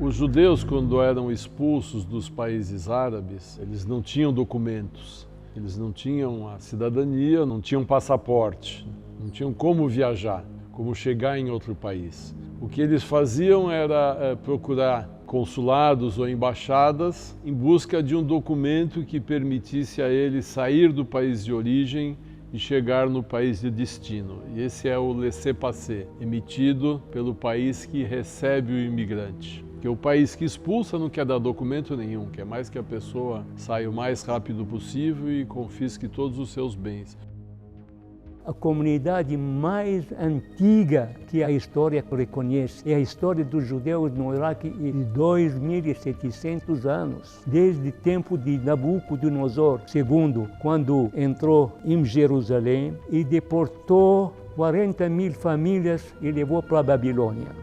Os judeus, quando eram expulsos dos países árabes, eles não tinham documentos, eles não tinham a cidadania, não tinham passaporte, não tinham como viajar, como chegar em outro país. O que eles faziam era procurar consulados ou embaixadas em busca de um documento que permitisse a eles sair do país de origem e chegar no país de destino. E esse é o laissez-passer, emitido pelo país que recebe o imigrante. Porque o país que expulsa não quer dar documento nenhum, quer mais que a pessoa saia o mais rápido possível e confisque todos os seus bens. A comunidade mais antiga que a história reconhece é a história dos judeus no Iraque de 2.700 anos, desde o tempo de Nabucodonosor II, quando entrou em Jerusalém e deportou 40.000 famílias e levou para a Babilônia.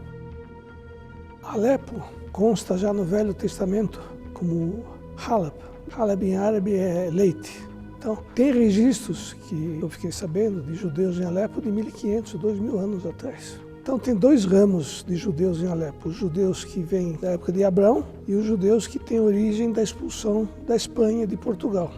Alepo consta já no Velho Testamento como Halab. Halab em árabe é leite. Então, tem registros que eu fiquei sabendo de judeus em Alepo de 1.500, 2.000 anos atrás. Então, tem dois ramos de judeus em Alepo. Os judeus que vêm da época de Abraão e os judeus que têm origem da expulsão da Espanha e de Portugal.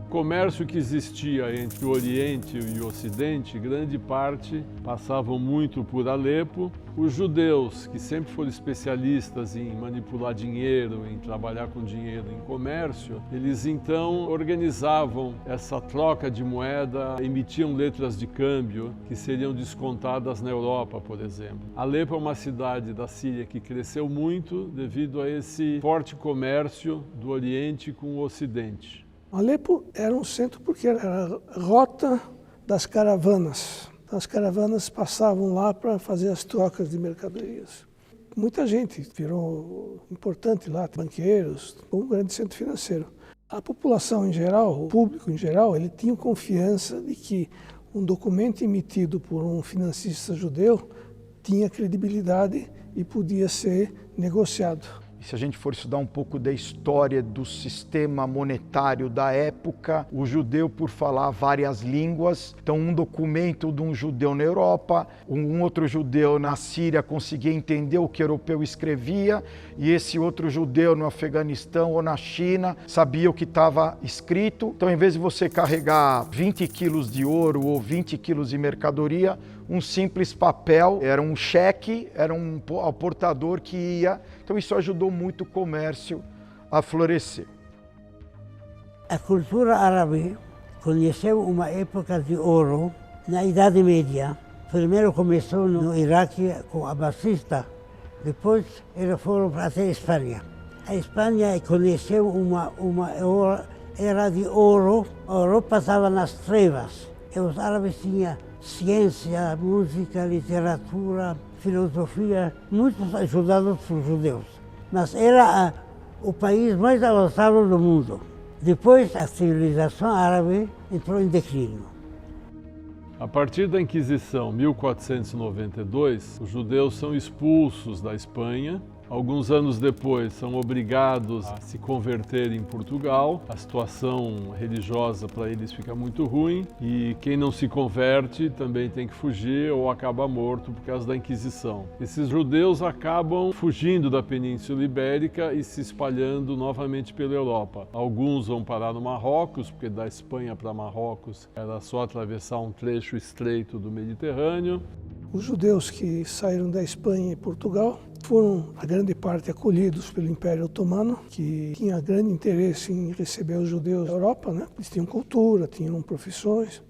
O comércio que existia entre o Oriente e o Ocidente, grande parte passavam muito por Alepo. Os judeus, que sempre foram especialistas em manipular dinheiro, em trabalhar com dinheiro, em comércio, eles então organizavam essa troca de moeda, emitiam letras de câmbio que seriam descontadas na Europa, por exemplo. Alepo é uma cidade da Síria que cresceu muito devido a esse forte comércio do Oriente com o Ocidente. Alepo era um centro porque era a rota das caravanas. As caravanas passavam lá para fazer as trocas de mercadorias. Muita gente virou importante lá, banqueiros, um grande centro financeiro. A população em geral, o público em geral, ele tinha confiança de que um documento emitido por um financista judeu tinha credibilidade e podia ser negociado. Se a gente for estudar um pouco da história do sistema monetário da época, o judeu, por falar várias línguas, então um documento de um judeu na Europa, um outro judeu na Síria conseguia entender o que o europeu escrevia, e esse outro judeu no Afeganistão ou na China sabia o que estava escrito. Então, em vez de você carregar 20 quilos de ouro ou 20 quilos de mercadoria, um simples papel, era um cheque, era um portador que ia. Então isso ajudou muito o comércio a florescer. A cultura árabe conheceu uma época de ouro na Idade Média. Primeiro começou no Iraque com Abbasista, depois eles foram até a Espanha. A Espanha conheceu uma era de ouro, a Europa estava nas trevas. E os árabes tinham ciência, música, literatura, filosofia, muitos ajudados por judeus. Mas era o país mais avançado do mundo. Depois, a civilização árabe entrou em declínio. A partir da Inquisição, 1492, os judeus são expulsos da Espanha. Alguns anos depois, são obrigados a se converter em Portugal. A situação religiosa para eles fica muito ruim e quem não se converte também tem que fugir ou acaba morto por causa da Inquisição. Esses judeus acabam fugindo da Península Ibérica e se espalhando novamente pela Europa. Alguns vão parar no Marrocos, porque da Espanha para Marrocos era só atravessar um trecho estreito do Mediterrâneo. Os judeus que saíram da Espanha e Portugal foram, a grande parte, acolhidos pelo Império Otomano, que tinha grande interesse em receber os judeus da Europa, né? Eles tinham cultura, tinham profissões.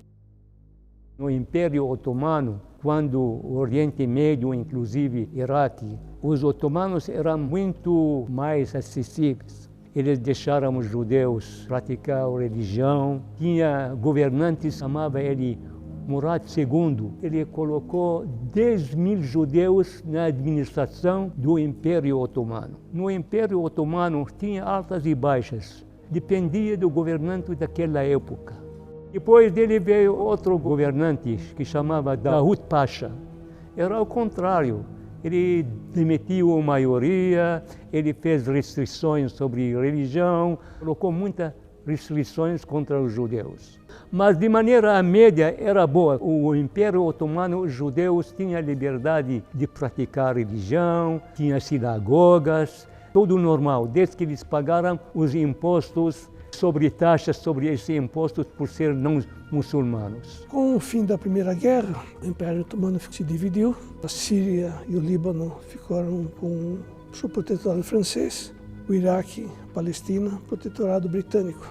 No Império Otomano, quando o Oriente Médio, inclusive Iraque, os otomanos eram muito mais acessíveis. Eles deixaram os judeus praticar a religião. Tinha governantes, chamava ele Murad II, ele colocou 10.000 judeus na administração do Império Otomano. No Império Otomano tinha altas e baixas, dependia do governante daquela época. Depois dele veio outro governante que chamava Daoud Pasha. Era o contrário, ele demitiu a maioria, ele fez restrições sobre religião, colocou muita restrições contra os judeus. Mas de maneira média era boa. O Império Otomano, os judeus tinham liberdade de praticar religião, tinha sinagogas, tudo normal, desde que eles pagaram os impostos sobre taxas sobre esses impostos por ser não muçulmanos. Com o fim da Primeira Guerra, o Império Otomano se dividiu. A Síria e o Líbano ficaram com o protetorado francês, o Iraque, a Palestina, protetorado britânico.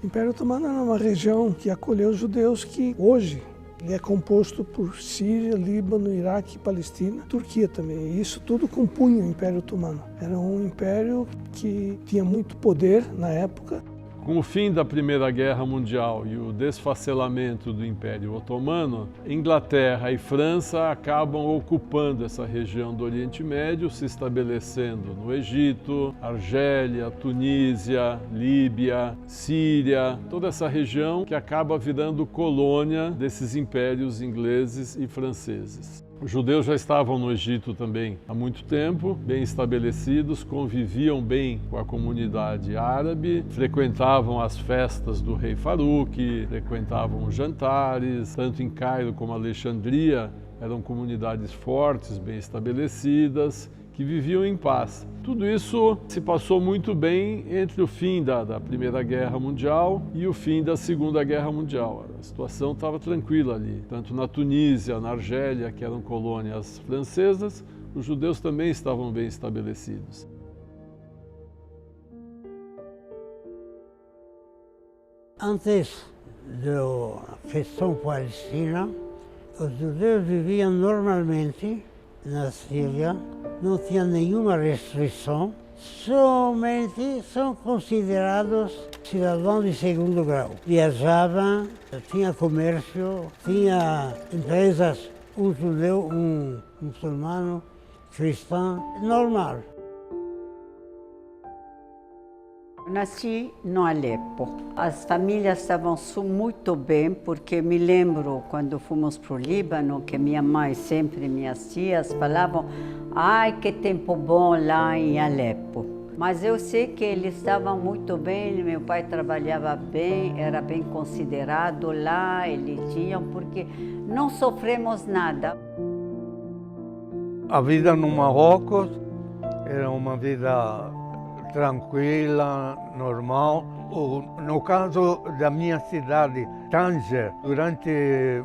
O Império Otomano era uma região que acolheu os judeus que hoje ele é composto por Síria, Líbano, Iraque, Palestina, Turquia também. E isso tudo compunha o Império Otomano. Era um império que tinha muito poder na época. Com o fim da Primeira Guerra Mundial e o desfacelamento do Império Otomano, Inglaterra e França acabam ocupando essa região do Oriente Médio, se estabelecendo no Egito, Argélia, Tunísia, Líbia, Síria, toda essa região que acaba virando colônia desses impérios ingleses e franceses. Os judeus já estavam no Egito também há muito tempo, bem estabelecidos, conviviam bem com a comunidade árabe, frequentavam as festas do rei Farouk, frequentavam os jantares, tanto em Cairo como Alexandria, eram comunidades fortes, bem estabelecidas, que viviam em paz. Tudo isso se passou muito bem entre o fim da Primeira Guerra Mundial e o fim da Segunda Guerra Mundial. A situação estava tranquila ali, tanto na Tunísia, na Argélia, que eram colônias francesas, os judeus também estavam bem estabelecidos. Antes da questão palestina, os judeus viviam normalmente na Síria, não tinha nenhuma restrição, somente são considerados cidadãos de segundo grau. Viajavam, tinha comércio, tinha empresas, um judeu, um muçulmano, cristão, normal. Nasci no Alepo. As famílias estavam muito bem, porque me lembro quando fomos para o Líbano, que minha mãe, sempre minhas tias, falavam: ai, que tempo bom lá em Alepo. Mas eu sei que eles estavam muito bem, meu pai trabalhava bem, era bem considerado lá, eles tinham, porque não sofremos nada. A vida no Marrocos era uma vida tranquila, normal. No caso da minha cidade, Tanger, durante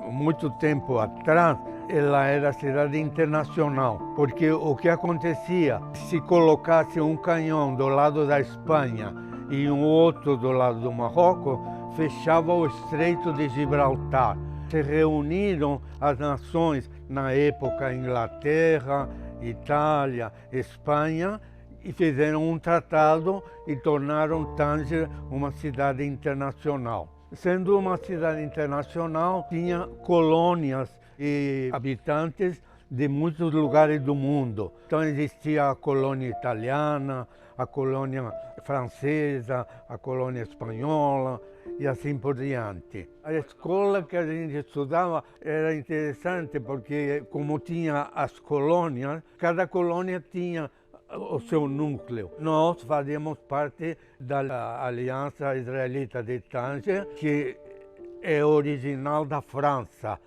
muito tempo atrás, ela era cidade internacional, porque o que acontecia, se colocasse um canhão do lado da Espanha e um outro do lado do Marrocos, fechava o Estreito de Gibraltar. Se reuniram as nações, na época, Inglaterra, Itália, Espanha, e fizeram um tratado e tornaram Tanger uma cidade internacional. Sendo uma cidade internacional, tinha colônias e habitantes de muitos lugares do mundo. Então existia a colônia italiana, a colônia francesa, a colônia espanhola e assim por diante. A escola que a gente estudava era interessante porque, como tinha as colônias, cada colônia tinha o seu núcleo. Nós fazíamos parte da Aliança Israelita de Tanger, que é original da França.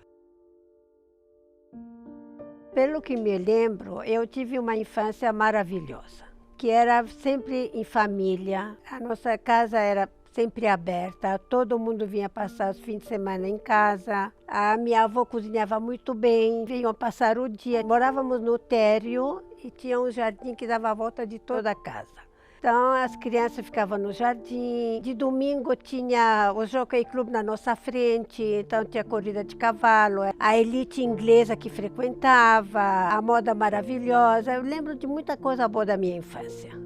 Pelo que me lembro, eu tive uma infância maravilhosa, que era sempre em família. A nossa casa era sempre aberta, todo mundo vinha passar os fins de semana em casa. A minha avó cozinhava muito bem, vinham passar o dia. Morávamos no térreo e tinha um jardim que dava a volta de toda a casa. Então as crianças ficavam no jardim. De domingo tinha o Jockey Club na nossa frente, então tinha corrida de cavalo, a elite inglesa que frequentava, a moda maravilhosa. Eu lembro de muita coisa boa da minha infância.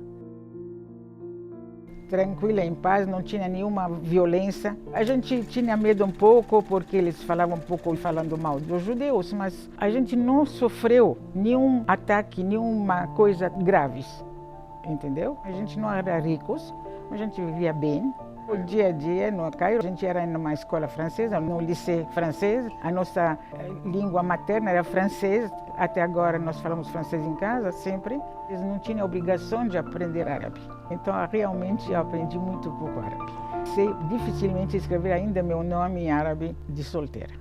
Tranquila, em paz, não tinha nenhuma violência. A gente tinha medo um pouco porque eles falavam um pouco falando mal dos judeus, mas a gente não sofreu nenhum ataque, nenhuma coisa grave, entendeu? A gente não era ricos, a gente vivia bem. O dia a dia no Cairo, a gente era numa escola francesa, no liceu francês, a nossa língua materna era francês, até agora nós falamos francês em casa, sempre. Eles não tinham obrigação de aprender árabe, então realmente eu aprendi muito pouco árabe. sei dificilmente escrever ainda meu nome em árabe de solteira.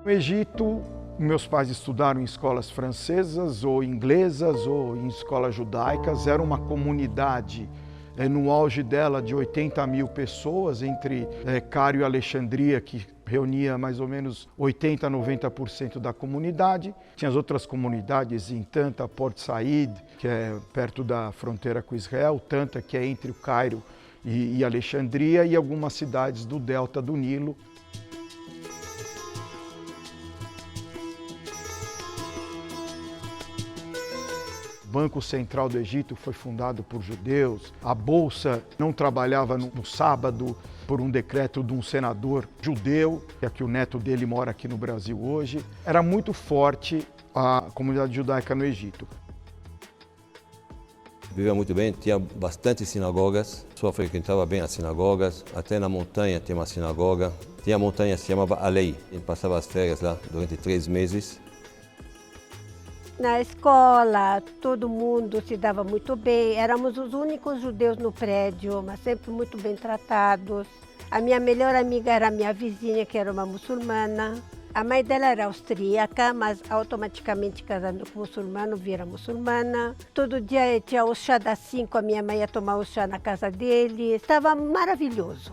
No Egito, meus pais estudaram em escolas francesas ou inglesas ou em escolas judaicas. Era uma comunidade no auge dela de 80 mil pessoas, entre Cário e Alexandria, que reunia mais ou menos 80% a 90% da comunidade. Tinha as outras comunidades em Tanta, Port Said, que é perto da fronteira com Israel, Tanta, que é entre o Cairo e Alexandria, e algumas cidades do delta do Nilo. O Banco Central do Egito foi fundado por judeus. A Bolsa não trabalhava no sábado por um decreto de um senador judeu, que o neto dele mora aqui no Brasil hoje. Era muito forte a comunidade judaica no Egito. Vivia muito bem, tinha bastante sinagogas, só frequentava bem as sinagogas. Até na montanha tinha uma sinagoga. Tinha a montanha que se chamava Alei. Ele passava as férias lá durante 3 meses. Na escola, todo mundo se dava muito bem. Éramos os únicos judeus no prédio, mas sempre muito bem tratados. A minha melhor amiga era a minha vizinha, que era uma muçulmana. A mãe dela era austríaca, mas automaticamente casando com muçulmano, vira muçulmana. Todo dia tinha o chá das 5, a minha mãe ia tomar o chá na casa dele. Estava maravilhoso.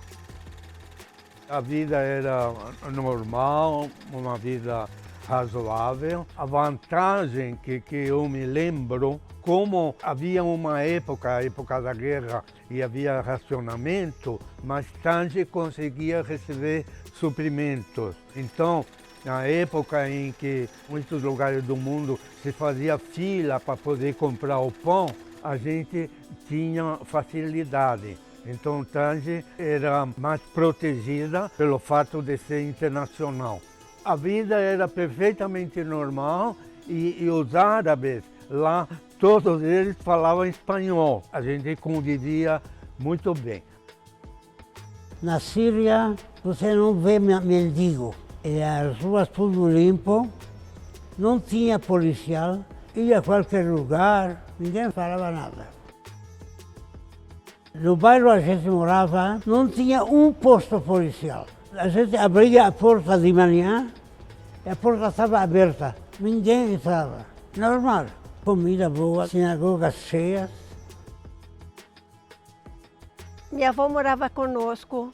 A vida era normal, uma vida razoável. A vantagem que eu me lembro, como havia uma época, a época da guerra, e havia racionamento, mas Tanger conseguia receber suprimentos. Então, na época em que muitos lugares do mundo se fazia fila para poder comprar o pão, a gente tinha facilidade. Então, Tanger era mais protegida pelo fato de ser internacional. A vida era perfeitamente normal e os árabes lá, todos eles falavam espanhol. A gente convivia muito bem. Na Síria, você não vê mendigo. As ruas tudo limpo, não tinha policial, ia a qualquer lugar, ninguém falava nada. No bairro a gente morava, não tinha um posto policial. A gente abria a porta de manhã e a porta estava aberta, ninguém entrava. Normal, comida boa, sinagogas cheias. Minha avó morava conosco,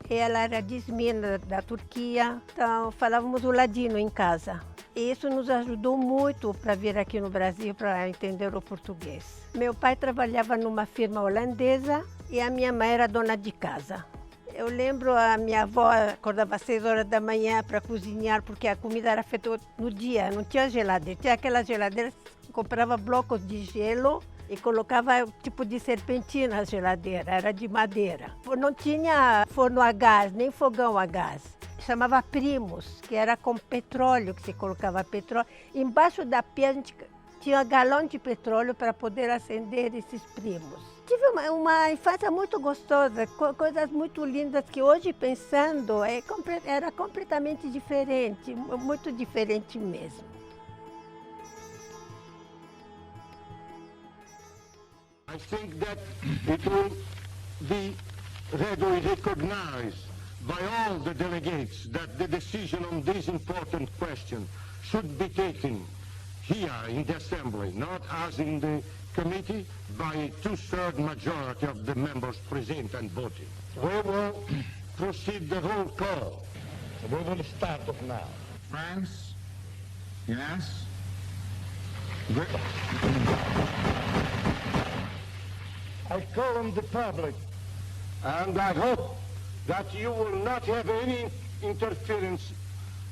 ela era de Esmina, da Turquia, então falávamos o ladino em casa. E isso nos ajudou muito para vir aqui no Brasil, para entender o português. Meu pai trabalhava numa firma holandesa e a minha mãe era dona de casa. Eu lembro, a minha avó acordava às 6 horas da manhã para cozinhar, porque a comida era feita no dia, não tinha geladeira. Tinha aquela geladeira, comprava blocos de gelo e colocava tipo de serpentina na geladeira, era de madeira. Não tinha forno a gás, nem fogão a gás. Chamava primos, que era com petróleo, que se colocava petróleo. Embaixo da pia a gente tinha galão de petróleo para poder acender esses primos. Tive uma infância muito gostosa, coisas muito lindas que hoje pensando era completamente diferente, muito diferente mesmo. I think that it will be readily recognized by all the delegates that the decision on this important question should be taken here in the Assembly, not as in the committee, by a 2/3 majority of the members present and voting. We will proceed the roll call. We will start it now. France? Yes? I call on the public, and I hope that you will not have any interference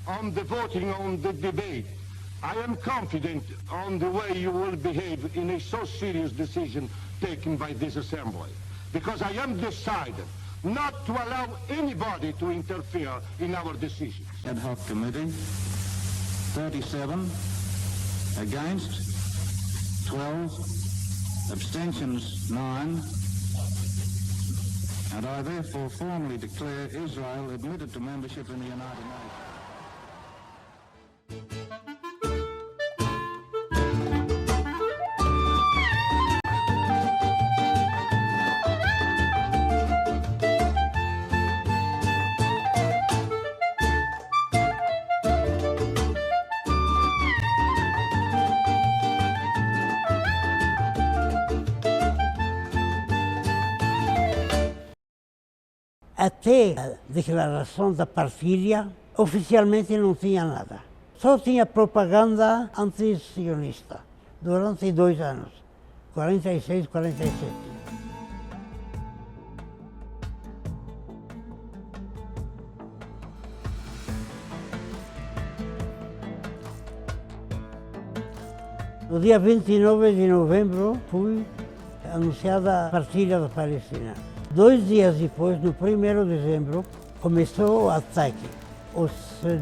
on the voting on the debate. I am confident on the way you will behave in a so serious decision taken by this Assembly, because I am decided not to allow anybody to interfere in our decisions. Ad hoc committee, 37, against, 12, abstentions 9, and I therefore formally declare Israel admitted to membership in the United Nations. Até a declaração da partilha, oficialmente não tinha nada. Só tinha propaganda anti-sionista durante 2 anos, 46, 47. No dia 29 de novembro foi anunciada a partilha da Palestina. 2 dias depois, no 1º de dezembro, começou o ataque. Os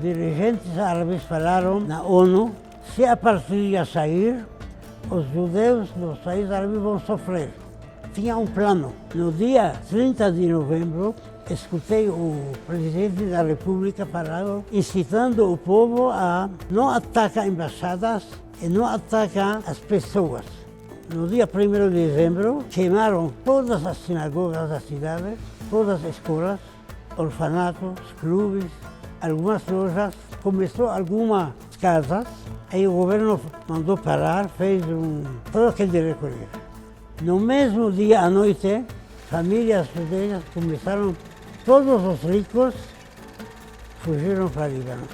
dirigentes árabes falaram na ONU: se a partilha sair, os judeus dos países árabes vão sofrer. Tinha um plano. No dia 30 de novembro, escutei o presidente da República falando, incitando o povo a não atacar embaixadas e não atacar as pessoas. No dia 1º de dezembro, queimaram todas as sinagogas da cidade, todas as escolas, orfanatos, clubes, algumas lojas, começou algumas casas, aí o governo mandou parar, fez todo aquele recolher. No mesmo dia à noite, famílias judeias começaram, todos os ricos fugiram para o Líbano.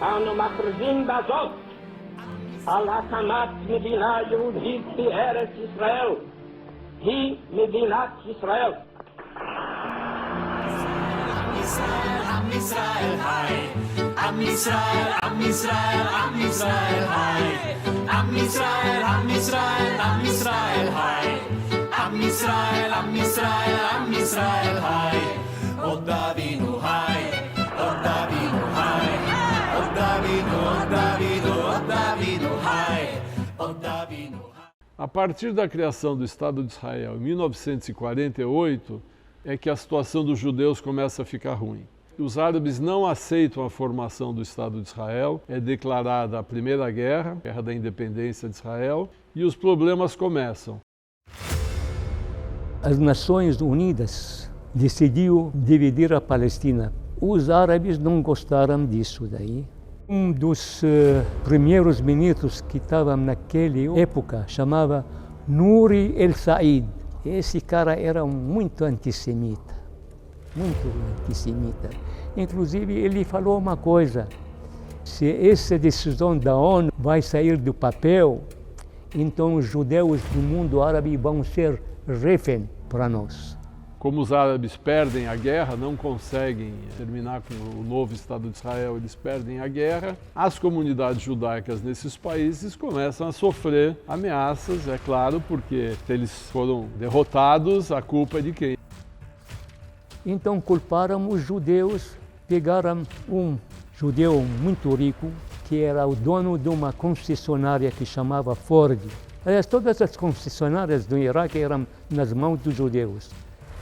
אנו מכריזים בזאת על הקמת מדינה יהודית בארץ ישראל. היא מדינת ישראל. עם ישראל חי, עם ישראל, עם ישראל, עם ישראל חי. עם ישראל, עם ישראל, עם ישראל חי. עם ישראל, עם ישראל, עם ישראל חי. עוד אבינו חי, עוד אבינו חי. עוד אבינו, עוד אבינו, עוד אבינו חי. עוד אבינו. A partir da criação do Estado de Israel em 1948, é que a situação dos judeus começa a ficar ruim. Os árabes não aceitam a formação do Estado de Israel, é declarada a Primeira Guerra, Guerra da Independência de Israel, e os problemas começam. As Nações Unidas decidiu dividir a Palestina. Os árabes não gostaram disso daí. Um dos primeiros ministros que estava naquela época chamava Nuri el-Said. Esse cara era muito antissemita, muito antissemita. Inclusive ele falou uma coisa: se essa decisão da ONU vai sair do papel, então os judeus do mundo árabe vão ser refém para nós. Como os árabes perdem a guerra, não conseguem terminar com o novo Estado de Israel, eles perdem a guerra, as comunidades judaicas nesses países começam a sofrer ameaças, é claro, porque se eles foram derrotados, a culpa é de quem? Então culparam os judeus, pegaram um judeu muito rico, que era o dono de uma concessionária que chamava Ford. Aliás, todas as concessionárias do Iraque eram nas mãos dos judeus.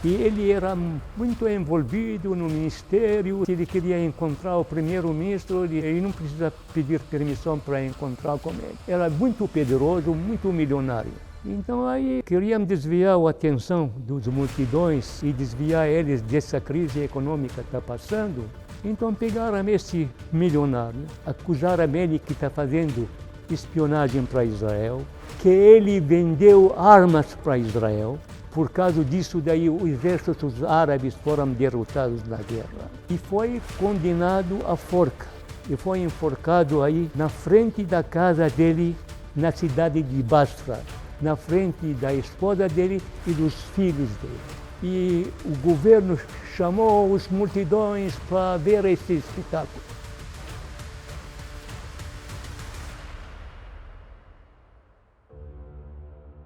E ele era muito envolvido no ministério, se ele queria encontrar o primeiro-ministro, ele não precisa pedir permissão para encontrar com ele. Era muito poderoso, muito milionário. Então aí queriam desviar a atenção das multidões e desviar eles dessa crise econômica que está passando. Então pegaram esse milionário, acusaram ele que está fazendo espionagem para Israel, que ele vendeu armas para Israel. Por causa disso daí os exércitos árabes foram derrotados na guerra. E foi condenado à forca. E foi enforcado aí na frente da casa dele, na cidade de Basra, na frente da esposa dele e dos filhos dele. E o governo chamou as multidões para ver esse espetáculo.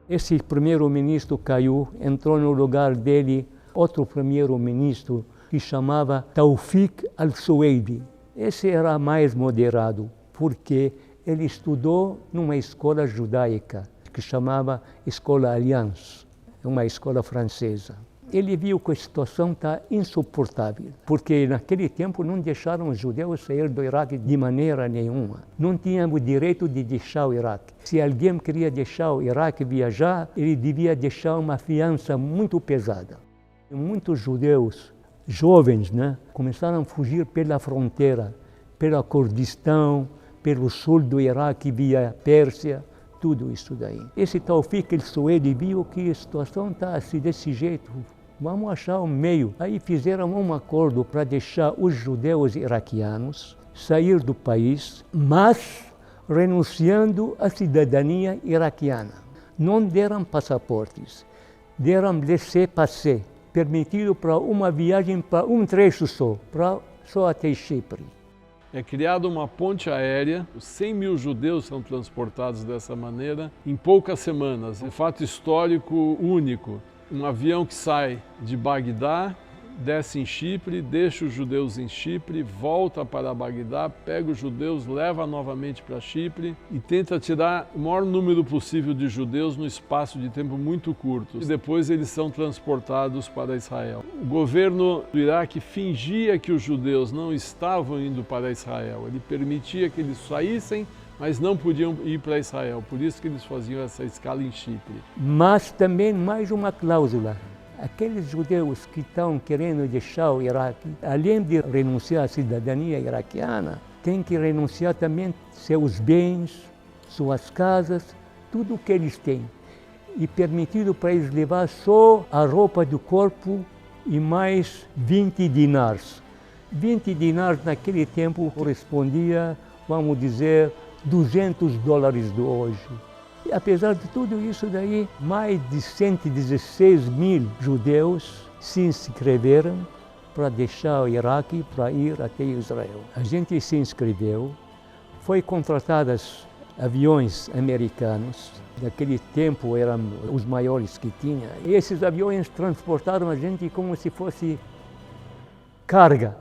Esse primeiro-ministro caiu, entrou no lugar dele outro primeiro-ministro que chamava Taufik al-Suwaidi. Esse era mais moderado, porque ele estudou numa escola judaica, que chamava Escola Alliance, uma escola francesa. Ele viu que a situação está insuportável, porque naquele tempo não deixaram os judeus sair do Iraque de maneira nenhuma. Não tinham o direito de deixar o Iraque. Se alguém queria deixar o Iraque viajar, ele devia deixar uma fiança muito pesada. Muitos judeus jovens, começaram a fugir pela fronteira, pelo Kurdistão, pelo sul do Iraque, via Pérsia, tudo isso daí. Esse Taufik al-Suwaidi viu que a situação está assim, desse jeito. Vamos achar um meio. Aí fizeram um acordo para deixar os judeus iraquianos sair do país, mas renunciando à cidadania iraquiana. Não deram passaportes, deram laissez-passer, permitido para uma viagem para um trecho só até Chipre. É criada uma ponte aérea, 100 mil judeus são transportados dessa maneira em poucas semanas. É fato histórico único. Um avião que sai de Bagdá, desce em Chipre, deixa os judeus em Chipre, volta para Bagdá, pega os judeus, leva novamente para Chipre e tenta tirar o maior número possível de judeus no espaço de tempo muito curto. E depois eles são transportados para Israel. O governo do Iraque fingia que os judeus não estavam indo para Israel. Ele permitia que eles saíssem, mas não podiam ir para Israel. Por isso que eles faziam essa escala em Chipre. Mas também mais uma cláusula. Aqueles judeus que estão querendo deixar o Iraque, além de renunciar à cidadania iraquiana, têm que renunciar também seus bens, suas casas, tudo o que eles têm. E permitido para eles levar só a roupa do corpo e mais 20 dinars. 20 dinars naquele tempo correspondia, vamos dizer, $200 de hoje. E apesar de tudo isso daí, mais de 116 mil judeus se inscreveram para deixar o Iraque para ir até Israel. A gente se inscreveu, foi contratados aviões americanos, naquele tempo eram os maiores que tinha. E esses aviões transportaram a gente como se fosse carga.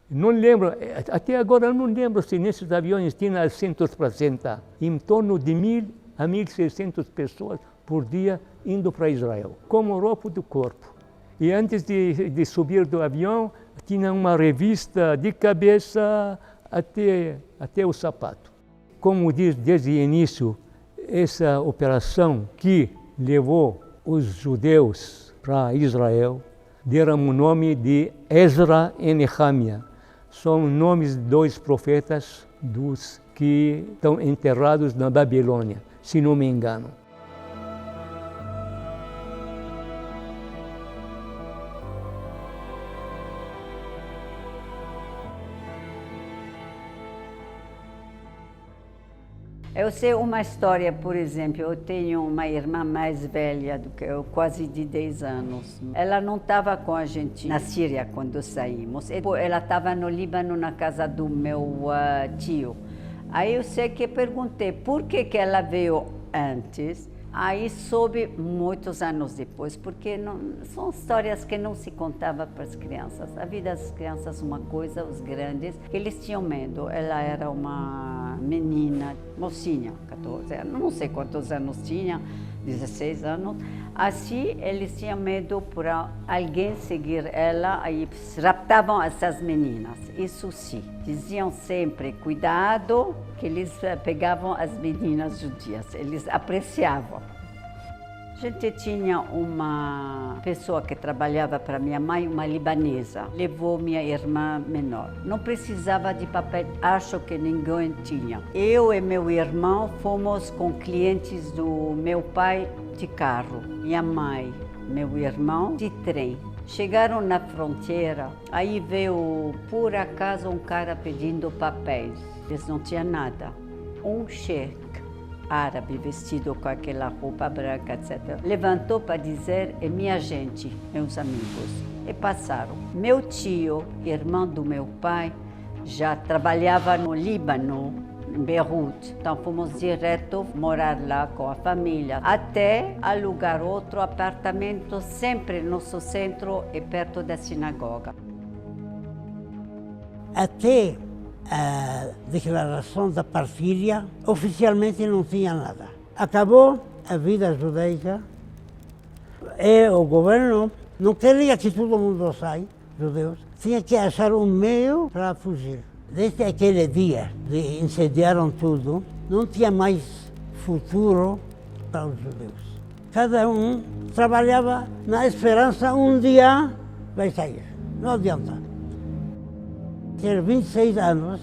Não lembro, até agora eu não lembro se nesses aviões tinha assentos para sentar. Em torno de 1.000 a 1.600 pessoas por dia indo para Israel, como roupa do corpo. E antes de subir do avião, tinha uma revista de cabeça até o sapato. Como diz desde o início, essa operação que levou os judeus para Israel, deram o nome de Ezra e Nehemia. São nomes de dois profetas dos que estão enterrados na Babilônia, se não me engano. Eu sei uma história, por exemplo, eu tenho uma irmã mais velha do que eu, quase de 10 anos. Ela não estava com a gente na Síria quando saímos. Ela estava no Líbano, na casa do meu tio. Aí eu sei que perguntei por que ela veio antes. Aí soube muitos anos depois, porque são histórias que não se contava para as crianças. A vida das crianças é uma coisa, os grandes, eles tinham medo. Ela era uma menina, mocinha, 14 anos, não sei quantos anos tinha, 16 anos. Assim, eles tinham medo por alguém seguir ela, aí raptavam essas meninas. Isso sim, diziam sempre, cuidado, que eles pegavam as meninas judias, eles apreciavam. A gente tinha uma pessoa que trabalhava para minha mãe, uma libanesa. Levou minha irmã menor. Não precisava de papel, acho que ninguém tinha. Eu e meu irmão fomos com clientes do meu pai de carro, minha mãe, meu irmão de trem. Chegaram na fronteira, aí veio por acaso um cara pedindo papéis. Eles não tinham nada. Um chefe árabe, vestido com aquela roupa branca, etc. Levantou para dizer, é minha gente, meus amigos. E passaram. Meu tio, irmão do meu pai, já trabalhava no Líbano, em Beirute. Então fomos direto morar lá com a família, até alugar outro apartamento, sempre no nosso centro e perto da sinagoga. Até a declaração da partilha, oficialmente não tinha nada. Acabou a vida judaica e o governo não queria que todo mundo saia, judeus, tinha que achar um meio para fugir. Desde aquele dia de incendiaram tudo, não tinha mais futuro para os judeus. Cada um trabalhava na esperança, um dia vai sair, não adianta. Tinha 26 anos,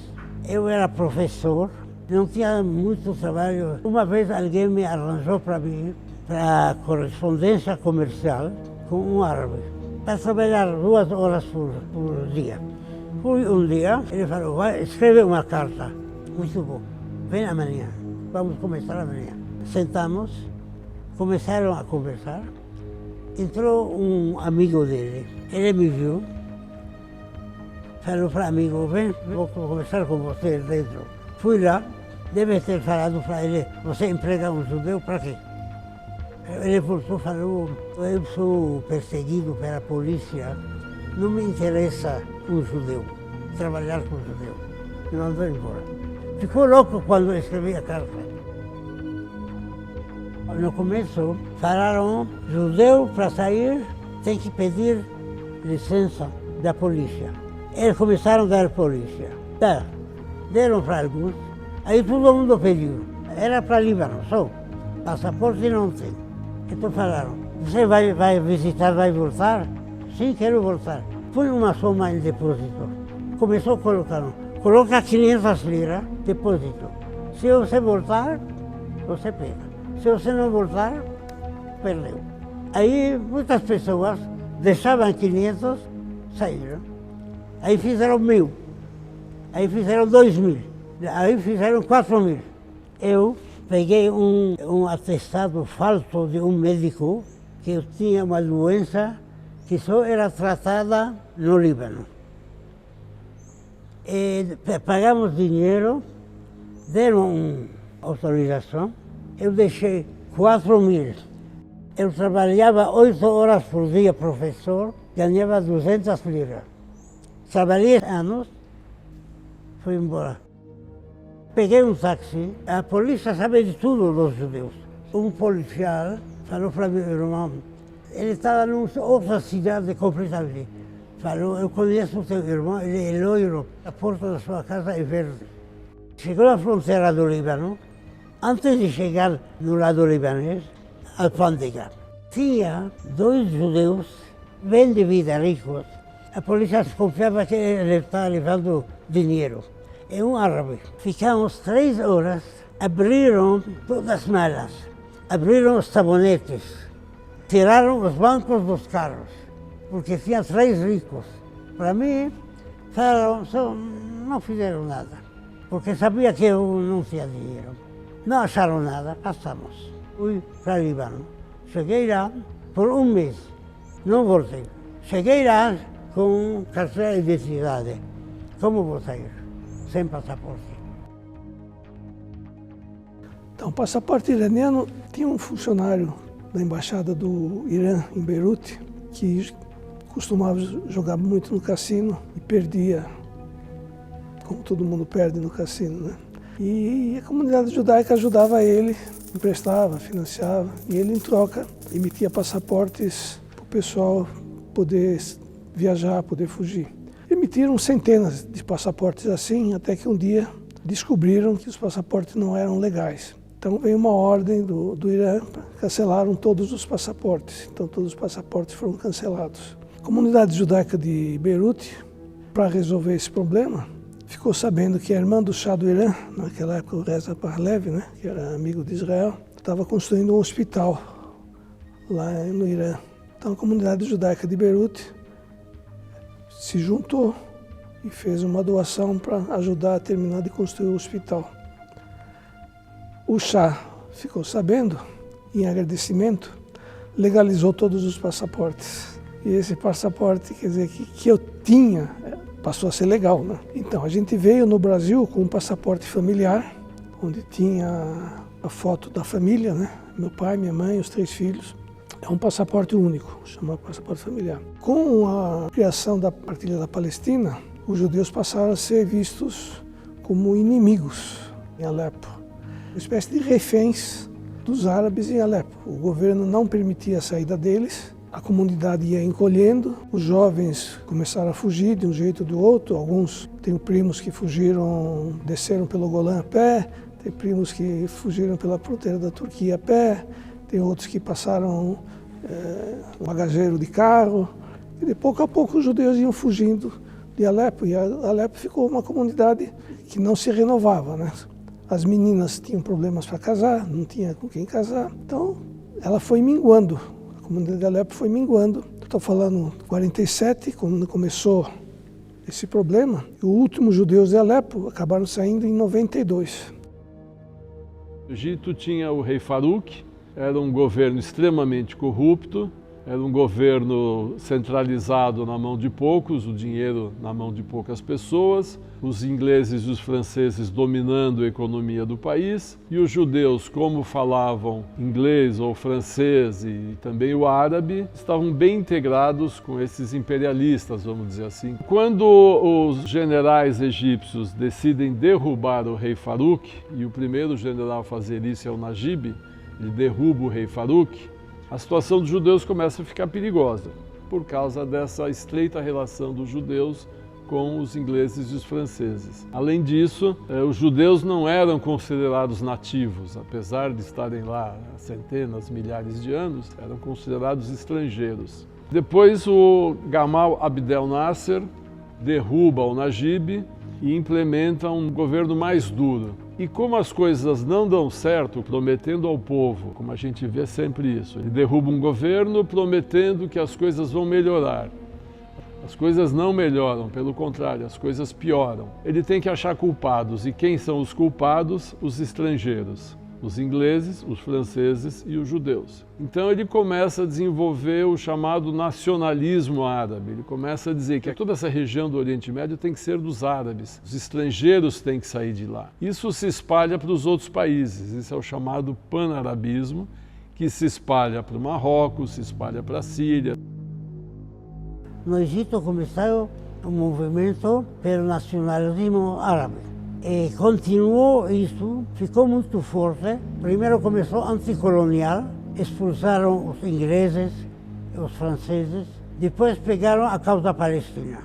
eu era professor, não tinha muito trabalho. Uma vez alguém me arranjou para mim, para correspondência comercial com um árabe, para trabalhar 2 horas por dia. Fui um dia, ele falou, vai, escreve uma carta. Muito bom, vem amanhã, vamos começar amanhã. Sentamos, começaram a conversar, entrou um amigo dele, ele me viu, falou para amigo, vem, vou conversar com você dentro. Fui lá, deve ter falado para ele, você emprega um judeu para quê? Ele voltou e falou, eu sou perseguido pela polícia, não me interessa um judeu, trabalhar com judeu. Me mandou embora. Ficou louco quando eu escrevi a carta. No começo, falaram, judeu para sair tem que pedir licença da polícia. Eles começaram a dar polícia. Tá. Deram para alguns, aí todo mundo pediu. Era para Líbano, só. Passaporte não tem. Então falaram, você vai visitar, vai voltar? Sim, quero voltar. Põe uma soma em depósito. Começou a colocar, coloca 500 liras, depósito. Se você voltar, você pega. Se você não voltar, perdeu. Aí muitas pessoas deixavam 500, saíram. Aí fizeram 1.000, aí fizeram 2.000, aí fizeram 4.000. Eu peguei um atestado falso de um médico que eu tinha uma doença que só era tratada no Líbano. E pagamos dinheiro, deram autorização, eu deixei 4.000. Eu trabalhava 8 horas por dia, professor, ganhava 200 liras. Trabalhei anos, fui embora. Peguei um táxi, a polícia sabe de tudo dos judeus. Um policial falou para meu irmão, ele estava em outra cidade completamente. Falou, eu conheço o teu irmão, ele é loiro, a porta da sua casa é verde. Chegou à fronteira do Líbano, antes de chegar no lado libanês, alfândega. Tinha 2 judeus, bem de vida, ricos. A polícia desconfiava que ele estava levando dinheiro. É um árabe. Ficamos 3 horas, abriram todas as malas, abriram os sabonetes, tiraram os bancos dos carros, porque tinha 3 ricos. Para mim, falaram, não fizeram nada, porque sabia que eu não tinha dinheiro. Não acharam nada, passamos. Fui para Líbano. Cheguei lá por um mês, não voltei. Cheguei lá com carteira de identidade. Como vou sair? Sem passaporte. Então, o passaporte iraniano, tinha um funcionário da embaixada do Irã em Beirute que costumava jogar muito no cassino e perdia, como todo mundo perde no cassino, né? E a comunidade judaica ajudava ele, emprestava, financiava, e ele, em troca, emitia passaportes para o pessoal poder viajar, poder fugir. Emitiram centenas de passaportes assim, até que um dia descobriram que os passaportes não eram legais. Então veio uma ordem do Irã, cancelaram todos os passaportes. Então todos os passaportes foram cancelados. A comunidade judaica de Beirute, para resolver esse problema, ficou sabendo que a irmã do Shah do Irã, naquela época o Reza Pahlavi, né, que era amigo de Israel, estava construindo um hospital lá no Irã. Então a comunidade judaica de Beirute se juntou e fez uma doação para ajudar a terminar de construir o hospital. O Shah ficou sabendo, em agradecimento, legalizou todos os passaportes. E esse passaporte, quer dizer, que eu tinha, passou a ser legal, né? Então, a gente veio no Brasil com um passaporte familiar, onde tinha a foto da família, né? Meu pai, minha mãe, os 3 filhos. É um passaporte único, chamado passaporte familiar. Com a criação da partilha da Palestina, os judeus passaram a ser vistos como inimigos em Alepo. Uma espécie de reféns dos árabes em Alepo. O governo não permitia a saída deles, a comunidade ia encolhendo, os jovens começaram a fugir de um jeito ou do outro. Alguns, tenho primos que fugiram, desceram pelo Golã a pé, tem primos que fugiram pela fronteira da Turquia a pé, tem outros que passaram um bagageiro de carro. E de pouco a pouco os judeus iam fugindo de Alepo, e Alepo ficou uma comunidade que não se renovava, né? As meninas tinham problemas para casar, não tinha com quem casar, então ela foi minguando, a comunidade de Alepo foi minguando. Estou falando 47, quando começou esse problema, e os últimos judeus de Alepo acabaram saindo em 92. O Egito tinha o rei Farouk, era um governo extremamente corrupto, era um governo centralizado na mão de poucos, o dinheiro na mão de poucas pessoas, os ingleses e os franceses dominando a economia do país, e os judeus, como falavam inglês ou francês e também o árabe, estavam bem integrados com esses imperialistas, vamos dizer assim. Quando os generais egípcios decidem derrubar o rei Farouk, e o primeiro general a fazer isso é o Najib, ele derruba o rei Farouk, a situação dos judeus começa a ficar perigosa, por causa dessa estreita relação dos judeus com os ingleses e os franceses. Além disso, os judeus não eram considerados nativos, apesar de estarem lá há centenas, milhares de anos, eram considerados estrangeiros. Depois o Gamal Abdel Nasser derruba o Najib e implementa um governo mais duro. E como as coisas não dão certo, prometendo ao povo, como a gente vê sempre isso, ele derruba um governo prometendo que as coisas vão melhorar. As coisas não melhoram, pelo contrário, as coisas pioram. Ele tem que achar culpados. E quem são os culpados? Os estrangeiros. Os ingleses, os franceses e os judeus. Então ele começa a desenvolver o chamado nacionalismo árabe. Ele começa a dizer que toda essa região do Oriente Médio tem que ser dos árabes. Os estrangeiros têm que sair de lá. Isso se espalha para os outros países. Isso é o chamado panarabismo, que se espalha para o Marrocos, se espalha para a Síria. No Egito começou um movimento pelo nacionalismo árabe. E continuou isso, ficou muito forte. Primeiro começou anticolonial, expulsaram os ingleses, os franceses, depois pegaram a causa palestina.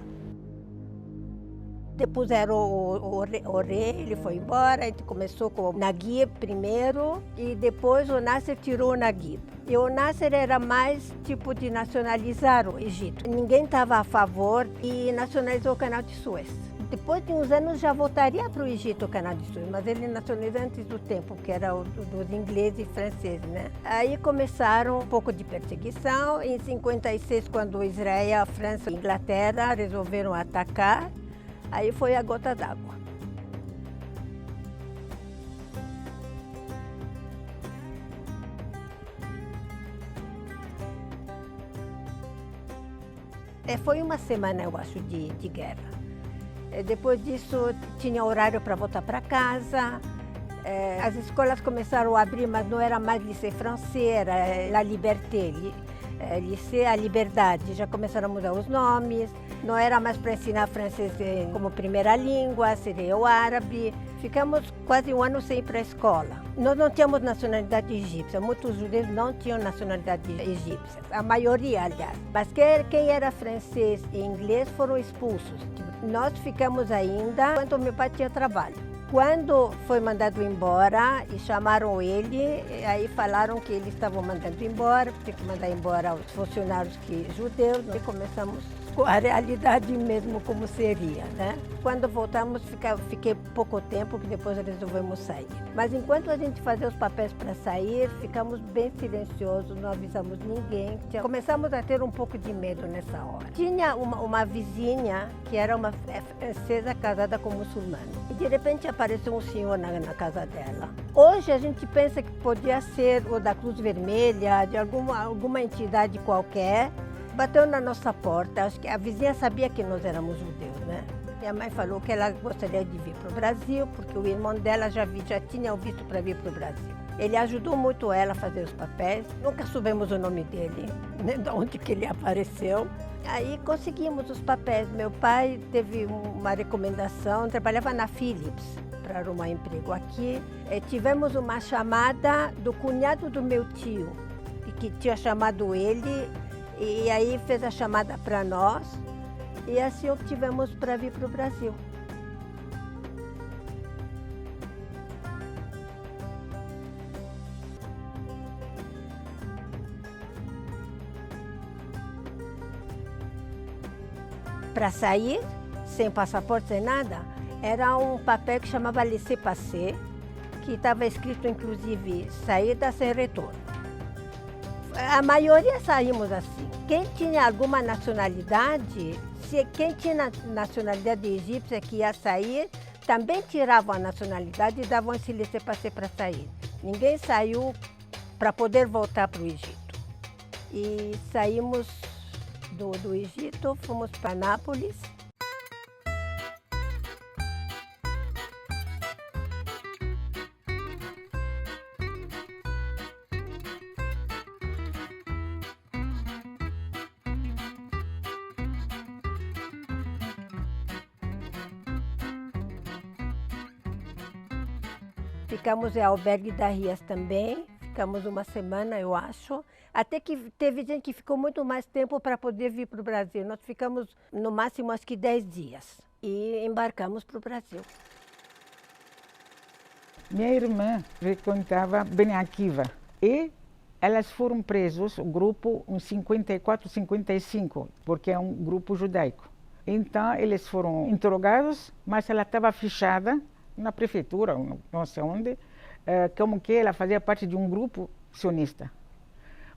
Depuseram o rei, ele foi embora, a gente começou com o Naguib primeiro e depois o Nasser tirou o Naguib. E o Nasser era mais tipo de nacionalizar o Egito. Ninguém estava a favor e nacionalizou o Canal de Suez. Depois de uns anos já voltaria para o Egito o Canal de Suez, mas ele nacionalizou antes do tempo, que era o dos ingleses e franceses, né? Aí começaram um pouco de perseguição. Em 56, quando Israel, a França e a Inglaterra resolveram atacar, aí foi a gota d'água. Foi uma semana, eu acho, de guerra. Depois disso, tinha horário para voltar para casa. As escolas começaram a abrir, mas não era mais lycée français, era La Liberté, Liceu A Liberdade. Já começaram a mudar os nomes, não era mais para ensinar francês como primeira língua, seria o árabe. Ficamos quase um ano sem ir para a escola. Nós não tínhamos nacionalidade egípcia, muitos judeus não tinham nacionalidade egípcia, a maioria, aliás. Mas quem era francês e inglês foram expulsos. Nós ficamos ainda enquanto meu pai tinha trabalho. Quando foi mandado embora e chamaram ele, aí falaram que eles estavam mandando embora, tem que mandar embora os funcionários judeus, e começamos com a realidade mesmo como seria, né? Quando voltamos, fiquei pouco tempo, que depois resolvemos sair. Mas enquanto a gente fazia os papéis para sair, ficamos bem silenciosos, não avisamos ninguém. Começamos a ter um pouco de medo nessa hora. Tinha uma vizinha que era uma francesa casada com muçulmano. E de repente apareceu um senhor na casa dela. Hoje a gente pensa que podia ser o da Cruz Vermelha, de alguma entidade qualquer. Bateu na nossa porta, acho que a vizinha sabia que nós éramos judeus, né? Minha mãe falou que ela gostaria de vir para o Brasil, porque o irmão dela já tinha o visto para vir para o Brasil. Ele ajudou muito ela a fazer os papéis, nunca soubemos o nome dele, nem de onde que ele apareceu. Aí conseguimos os papéis. Meu pai teve uma recomendação, trabalhava na Philips para arrumar emprego aqui. Tivemos uma chamada do cunhado do meu tio, que tinha chamado ele, e aí fez a chamada para nós, e assim obtivemos para vir para o Brasil. Para sair, sem passaporte, sem nada, era um papel que chamava laissez-passer, que estava escrito inclusive saída sem retorno. A maioria saímos assim. Quem tinha alguma nacionalidade, quem tinha nacionalidade egípcia que ia sair, também tiravam a nacionalidade e davam esse laissez-passer para sair. Ninguém saiu para poder voltar para o Egito. E saímos do Egito, fomos para Nápoles. Ficamos em albergue da Rias também, ficamos uma semana, eu acho. Até que teve gente que ficou muito mais tempo para poder vir para o Brasil. Nós ficamos no máximo acho que 10 dias e embarcamos para o Brasil. Minha irmã frequentava Bnei Akiva e elas foram presos, o grupo em 54, 55, porque é um grupo judaico. Então eles foram interrogados, mas ela estava fechada na prefeitura, não sei onde, como que ela fazia parte de um grupo sionista.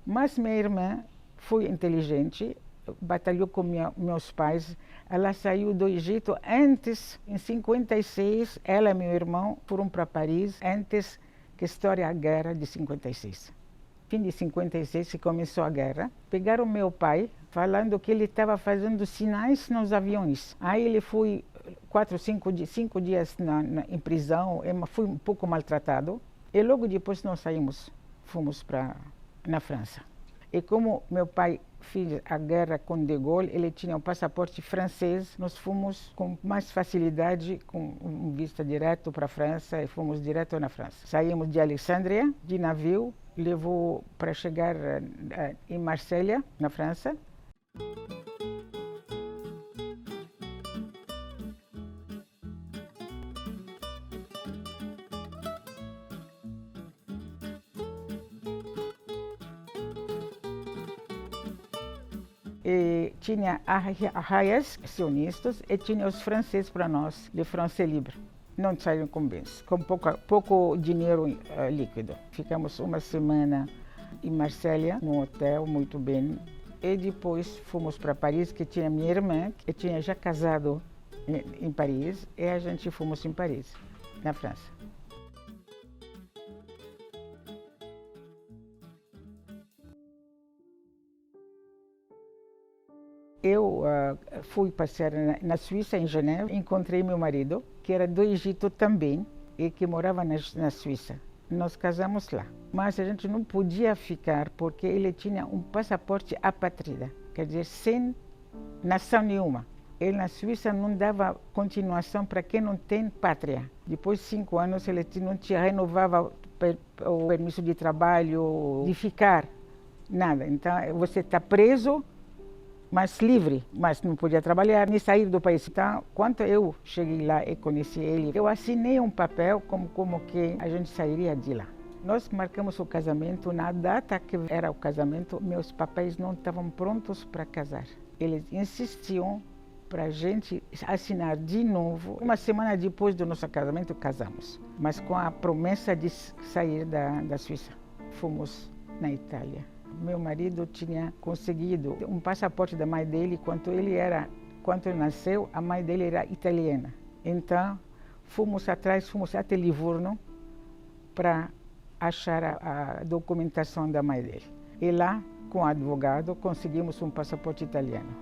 Mas minha irmã foi inteligente, batalhou com meus pais. Ela saiu do Egito antes, em 56, ela e meu irmão foram para Paris antes que estoure a guerra de 56. Fim de 56 que começou a guerra. Pegaram meu pai falando que ele estava fazendo sinais nos aviões. Aí ele foi 5 dias em prisão, foi um pouco maltratado. E logo depois nós fomos na França. E como meu pai fez a guerra com De Gaulle, ele tinha um passaporte francês, nós fomos com mais facilidade, com vista direto para a França, e fomos direto na França. Saímos de Alexandria, de navio, levou para chegar em Marselha, na França. E tinha arraias sionistas e tinha os franceses para nós, de France Libre. Não saíram com bens, com pouco dinheiro líquido. Ficamos uma semana em Marselha, num hotel muito bem. E depois fomos para Paris, que tinha minha irmã, que tinha já casado em Paris, e a gente fomos em Paris, na França. Eu fui passear na Suíça, em Genebra, encontrei meu marido, que era do Egito também, e que morava na Suíça, Nós casamos lá, mas a gente não podia ficar porque ele tinha um passaporte apátrida, quer dizer, sem nação nenhuma. Ele na Suíça não dava continuação para quem não tem pátria. Depois de 5 anos ele não te renovava o permisso de trabalho, de ficar, nada. Então você está preso, mas livre, mas não podia trabalhar nem sair do país. Então, quando eu cheguei lá e conheci ele, eu assinei um papel como que a gente sairia de lá. Nós marcamos o casamento, na data que era o casamento, meus papéis não estavam prontos para casar. Eles insistiam para a gente assinar de novo. Uma semana depois do nosso casamento, casamos, mas com a promessa de sair da Suíça. Fomos na Itália. Meu marido tinha conseguido um passaporte da mãe dele quando ele nasceu, a mãe dele era italiana. Então, fomos até Livorno para achar a documentação da mãe dele. E lá, com o advogado, conseguimos um passaporte italiano.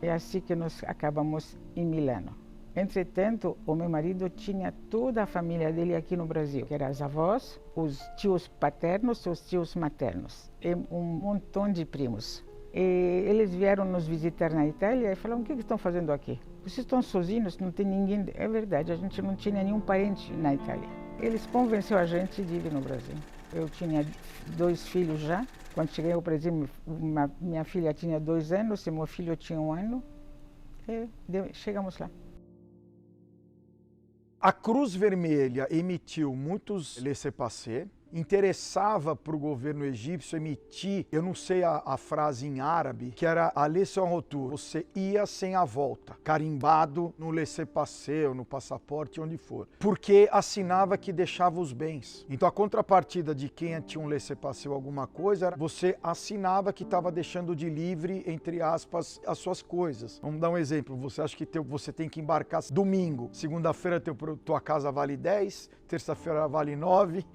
É assim que nós acabamos em Milano. Entretanto, o meu marido tinha toda a família dele aqui no Brasil, que eram as avós, os tios paternos, os tios maternos, e um montão de primos. E eles vieram nos visitar na Itália e falaram: o que estão fazendo aqui? Vocês estão sozinhos, não tem ninguém. É verdade, a gente não tinha nenhum parente na Itália. Eles convenceram a gente de ir no Brasil. Eu tinha 2 filhos já. Quando cheguei ao Brasil, minha filha tinha 2 anos e meu filho tinha 1 ano. E chegamos lá. A Cruz Vermelha emitiu muitos laissez-passer, interessava para o governo egípcio emitir, eu não sei a frase em árabe, que era a laissez retour, você ia sem a volta, carimbado no laissez-passer, no passaporte, onde for, porque assinava que deixava os bens. Então a contrapartida de quem tinha um laissez-passer ou alguma coisa, era você assinava que estava deixando de livre, entre aspas, as suas coisas. Vamos dar um exemplo, você acha que você tem que embarcar domingo, segunda-feira tua casa vale 10, terça-feira vale 9,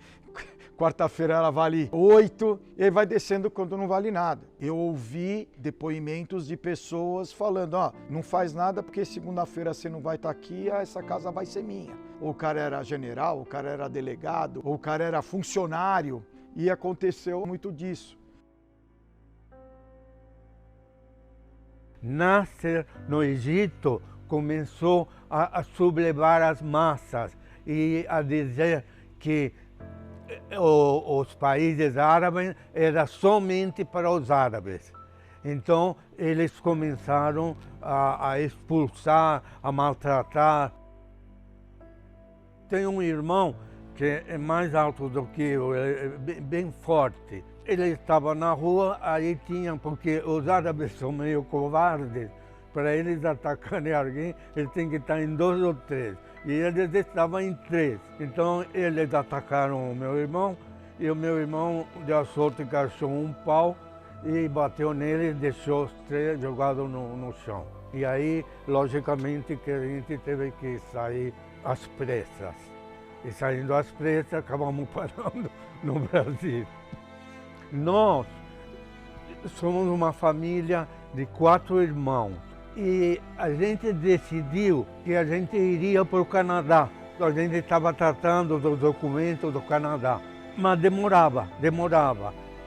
quarta-feira ela vale 8, e aí vai descendo quando não vale nada. Eu ouvi depoimentos de pessoas falando: não faz nada porque segunda-feira você não vai estar aqui, essa casa vai ser minha. Ou o cara era general, ou o cara era delegado, ou o cara era funcionário, e aconteceu muito disso. Nasser, no Egito, começou a sublevar as massas e a dizer que os países árabes era somente para os árabes. Então eles começaram a expulsar, a maltratar. Tenho um irmão que é mais alto do que eu, bem forte. Ele estava na rua, aí porque os árabes são meio covardes, para eles atacarem alguém, eles têm que estar em 2 ou 3. E eles estavam em 3. Então eles atacaram o meu irmão, e o meu irmão deu a sorte que achou um pau e bateu nele e deixou os 3 jogados no chão. E aí, logicamente, que a gente teve que sair às pressas. E saindo às pressas, acabamos parando no Brasil. Nós somos uma família de 4 irmãos. E a gente decidiu que a gente iria para o Canadá. A gente estava tratando dos documentos do Canadá, mas demorava.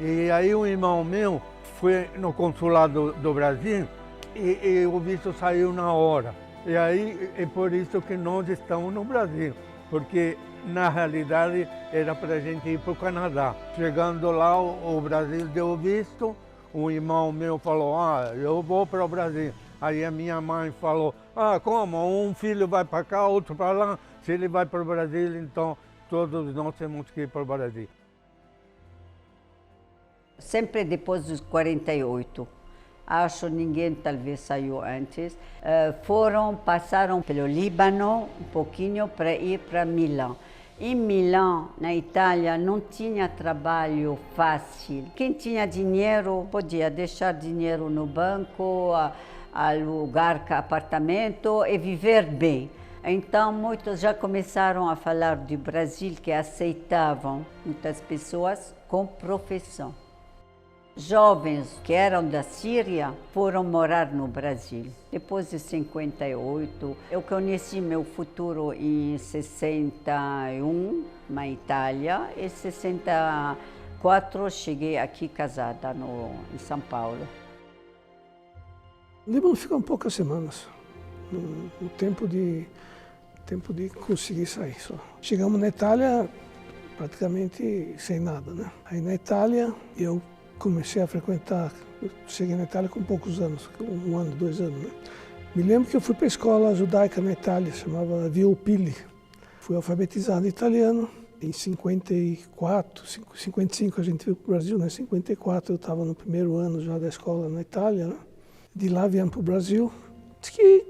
E aí um irmão meu foi no consulado do Brasil e o visto saiu na hora. E aí é por isso que nós estamos no Brasil, porque na realidade era para a gente ir para o Canadá. Chegando lá, o Brasil deu visto, um irmão meu falou: eu vou para o Brasil. Aí a minha mãe falou: como? Um filho vai para cá, outro para lá. Se ele vai para o Brasil, então todos nós temos que ir para o Brasil. Sempre depois dos 48. Acho que ninguém talvez saiu antes. Passaram pelo Líbano um pouquinho para ir para Milão. Em Milão, na Itália, não tinha trabalho fácil. Quem tinha dinheiro podia deixar dinheiro no banco, alugar apartamento e viver bem. Então, muitos já começaram a falar do Brasil, que aceitavam muitas pessoas com profissão. Jovens que eram da Síria foram morar no Brasil. Depois de 58, eu conheci meu futuro em 61, na Itália, e em 64 cheguei aqui casada em São Paulo. O Líbano ficou poucas semanas, no tempo de conseguir sair só. Chegamos na Itália praticamente sem nada, né? Aí na Itália eu comecei a frequentar, cheguei na Itália com poucos anos, com 1 ano, 2 anos, né? Me lembro que eu fui para a escola judaica na Itália, chamava Via Pili. Fui alfabetizado em italiano. Em 54, 55 a gente veio para o Brasil, né? Em 54 eu estava no primeiro ano já da escola na Itália, né? De lá viemos para o Brasil. Diz que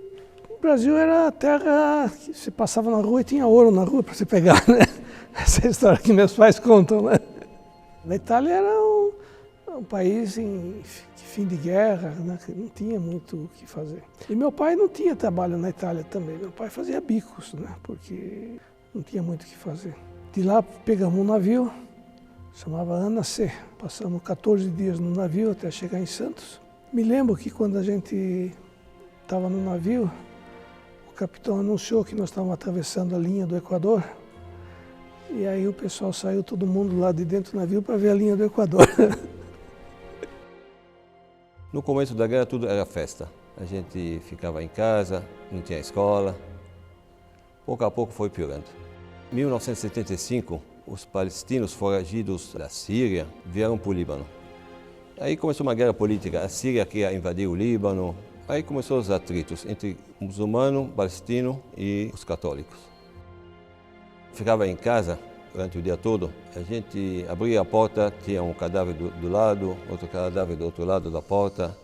o Brasil era a terra que você passava na rua e tinha ouro na rua para você pegar, né? Essa é a história que meus pais contam, né? Na Itália era um país em fim de guerra, né? Que não tinha muito o que fazer. E meu pai não tinha trabalho na Itália também. Meu pai fazia bicos, né? Porque não tinha muito o que fazer. De lá pegamos um navio, chamava Ana C. Passamos 14 dias no navio até chegar em Santos. Me lembro que quando a gente estava no navio, o capitão anunciou que nós estávamos atravessando a linha do Equador. E aí o pessoal saiu, todo mundo lá de dentro do navio para ver a linha do Equador. No começo da guerra tudo era festa. A gente ficava em casa, não tinha escola. Pouco a pouco foi piorando. Em 1975, os palestinos foragidos da Síria vieram para o Líbano. Aí começou uma guerra política. A Síria queria invadir o Líbano. Aí começou os atritos entre muçulmano, palestino e os católicos. Ficava em casa durante o dia todo. A gente abria a porta, tinha um cadáver do lado, outro cadáver do outro lado da porta.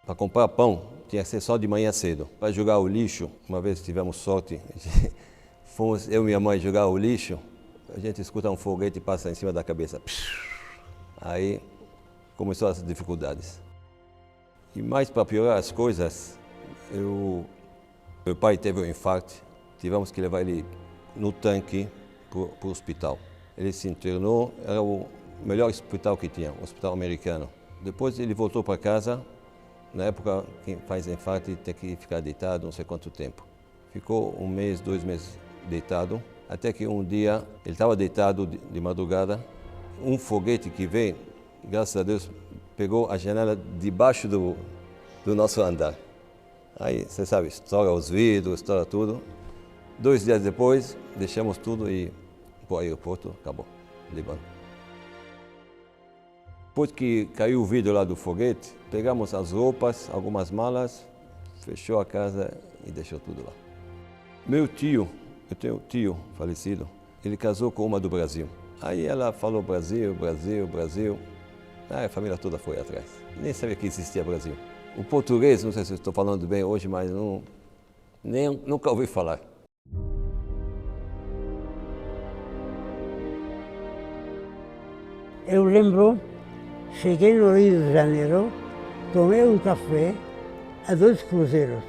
Para comprar pão, tinha que ser só de manhã cedo. Para jogar o lixo, uma vez tivemos sorte, fomos eu e minha mãe jogar o lixo, a gente escuta um foguete e passa em cima da cabeça. Aí começou as dificuldades. E mais para piorar as coisas, meu pai teve um infarto, tivemos que levar ele no tanque para o hospital. Ele se internou, era o melhor hospital que tinha, um hospital americano. Depois ele voltou para casa, na época quem faz infarto tem que ficar deitado não sei quanto tempo. Ficou 1 mês, 2 meses deitado, até que um dia ele estava deitado de madrugada, um foguete que veio, graças a Deus, pegou a janela debaixo do nosso andar. Aí, você sabe, estoura os vidros, estoura tudo. 2 dias depois, deixamos tudo e para o aeroporto, acabou, Líbano. Depois que caiu o vidro lá do foguete, pegamos as roupas, algumas malas, fechou a casa e deixou tudo lá. Meu tio, eu tenho um tio falecido, ele casou com uma do Brasil. Aí ela falou Brasil, Brasil, Brasil. Aí a família toda foi atrás. Nem sabia que existia Brasil. O português, não sei se eu estou falando bem hoje, mas nunca ouvi falar. Eu lembro, cheguei no Rio de Janeiro, tomei um café a 2 cruzeiros.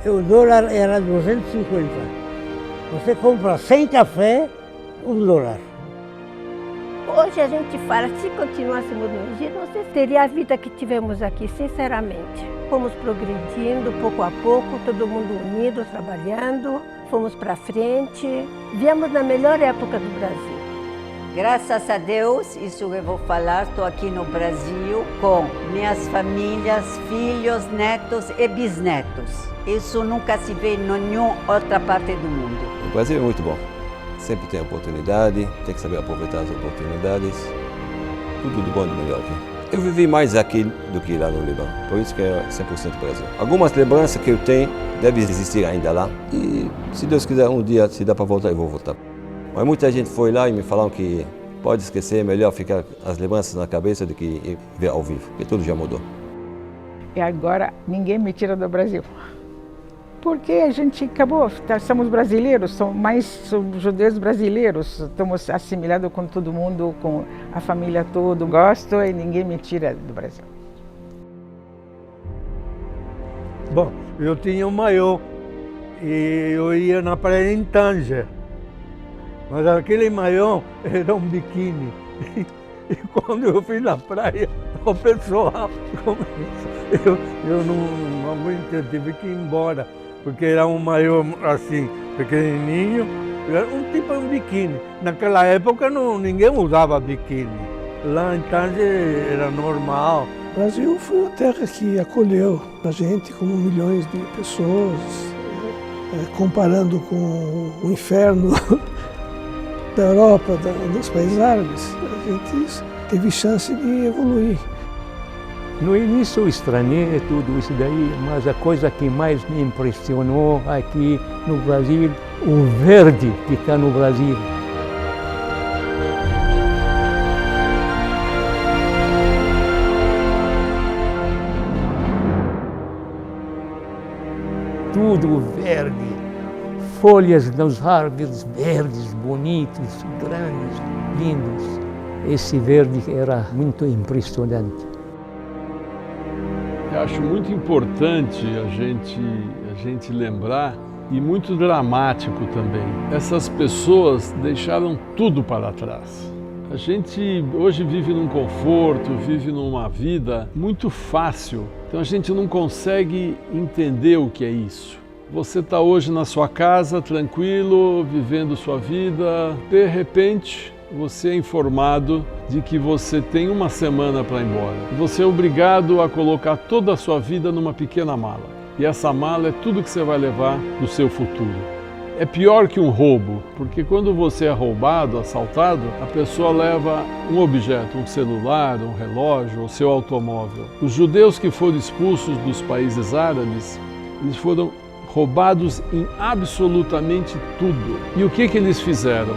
O dólar era 250. Você compra 100 café, $1. Hoje a gente fala, se continuássemos no Egito, não sei se teria a vida que tivemos aqui, sinceramente. Fomos progredindo pouco a pouco, todo mundo unido, trabalhando, fomos para frente. Viemos na melhor época do Brasil. Graças a Deus, isso eu vou falar, estou aqui no Brasil com minhas famílias, filhos, netos e bisnetos. Isso nunca se vê em nenhuma outra parte do mundo. O Brasil é muito bom. Sempre tem oportunidade, tem que saber aproveitar as oportunidades. Tudo de bom e do melhor aqui. Eu vivi mais aqui do que lá no Líbano, por isso que é 100% Brasil. Algumas lembranças que eu tenho devem existir ainda lá. E se Deus quiser, um dia, se dá para voltar, eu vou voltar. Mas muita gente foi lá e me falaram que pode esquecer, é melhor ficar as lembranças na cabeça do que ver ao vivo, porque tudo já mudou. E agora ninguém me tira do Brasil. Porque a gente acabou, somos brasileiros, somos judeus brasileiros, estamos assimilados com todo mundo, com a família toda, gosto e ninguém me tira do Brasil. Bom, eu tinha um maiô e eu ia na praia em Tanger, mas aquele maiô era um biquíni. E quando eu fui na praia, o pessoal começou. Eu não aguentei, tive que ir embora, porque era um maiô assim, pequenininho, era um biquíni. Naquela época ninguém usava biquíni. Lá então era normal. O Brasil foi uma terra que acolheu a gente como milhões de pessoas, comparando com o inferno da Europa, dos países árabes, a gente teve chance de evoluir. No início eu estranhei tudo isso daí, mas a coisa que mais me impressionou aqui no Brasil, o verde que está no Brasil. Tudo verde, folhas das árvores verdes, bonitos, grandes, lindos. Esse verde era muito impressionante. Eu acho muito importante a gente lembrar, e muito dramático também, essas pessoas deixaram tudo para trás. A gente hoje vive num conforto, vive numa vida muito fácil, então a gente não consegue entender o que é isso. Você está hoje na sua casa, tranquilo, vivendo sua vida, de repente você é informado de que você tem uma semana para ir embora. Você é obrigado a colocar toda a sua vida numa pequena mala. E essa mala é tudo que você vai levar do seu futuro. É pior que um roubo, porque quando você é roubado, assaltado, a pessoa leva um objeto, um celular, um relógio, o seu automóvel. Os judeus que foram expulsos dos países árabes, eles foram roubados em absolutamente tudo. E o que eles fizeram?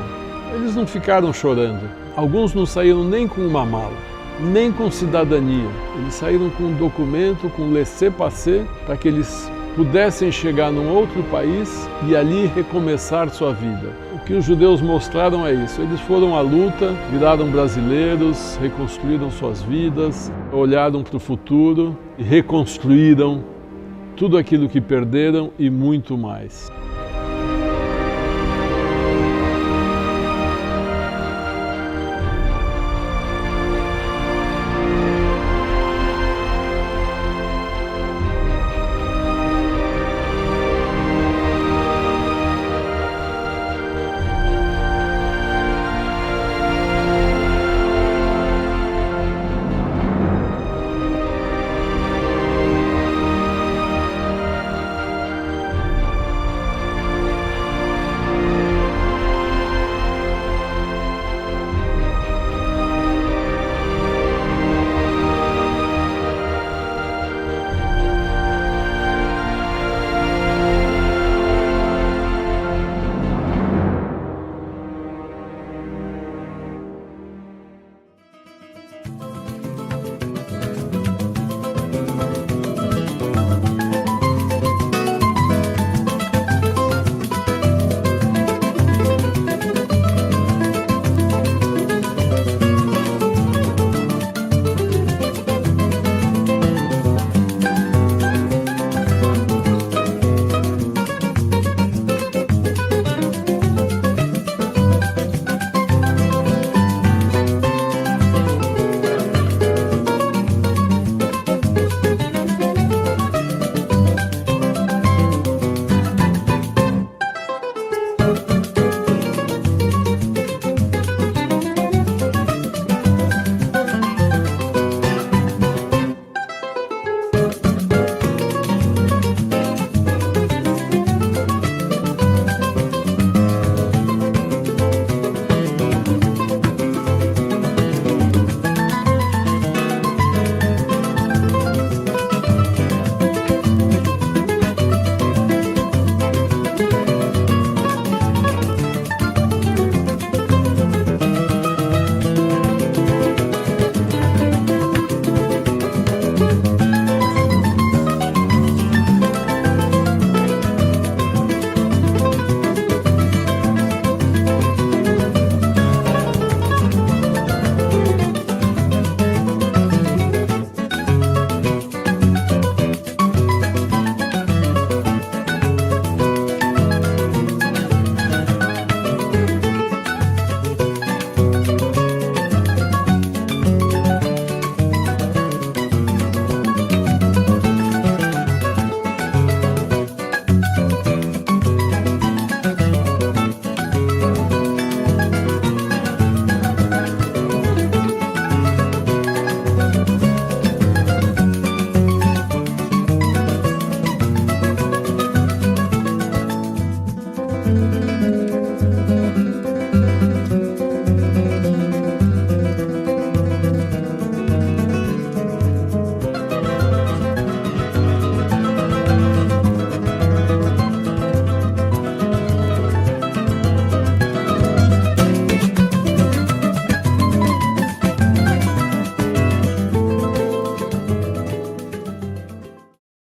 Eles não ficaram chorando. Alguns não saíram nem com uma mala, nem com cidadania. Eles saíram com um documento, com laissez-passer, para que eles pudessem chegar num outro país e ali recomeçar sua vida. O que os judeus mostraram é isso. Eles foram à luta, viraram brasileiros, reconstruíram suas vidas, olharam para o futuro e reconstruíram tudo aquilo que perderam e muito mais.